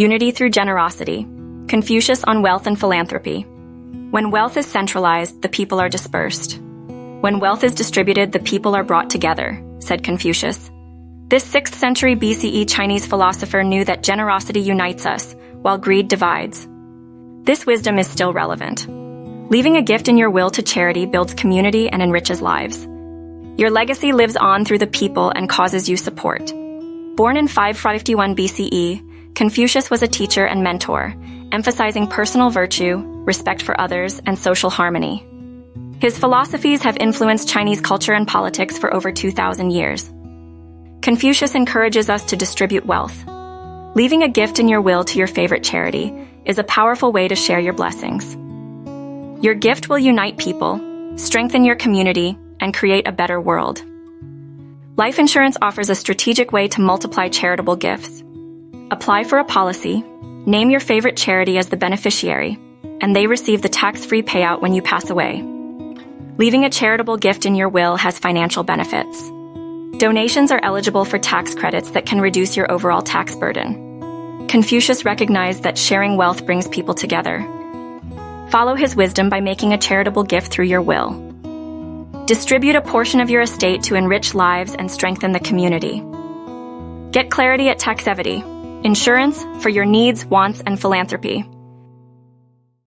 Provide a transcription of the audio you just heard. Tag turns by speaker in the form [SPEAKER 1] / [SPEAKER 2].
[SPEAKER 1] Unity through generosity. Confucius on wealth and philanthropy. When wealth is centralized, the people are dispersed. When wealth is distributed, the people are brought together, said Confucius. This 6th century BCE Chinese philosopher knew that generosity unites us, while greed divides. This wisdom is still relevant. Leaving a gift in your will to charity builds community and enriches lives. Your legacy lives on through the people and causes you support. Born in 551 BCE, Confucius was a teacher and mentor, emphasizing personal virtue, respect for others, and social harmony. His philosophies have influenced Chinese culture and politics for over 2,000 years. Confucius encourages us to distribute wealth. Leaving a gift in your will to your favorite charity is a powerful way to share your blessings. Your gift will unite people, strengthen your community, and create a better world. Life insurance offers a strategic way to multiply charitable gifts. Apply for a policy, name your favorite charity as the beneficiary, and they receive the tax-free payout when you pass away. Leaving a charitable gift in your will has financial benefits. Donations are eligible for tax credits that can reduce your overall tax burden. Confucius recognized that sharing wealth brings people together. Follow his wisdom by making a charitable gift through your will. Distribute a portion of your estate to enrich lives and strengthen the community. Get clarity at Taxevity Insurance for your needs, wants, and philanthropy.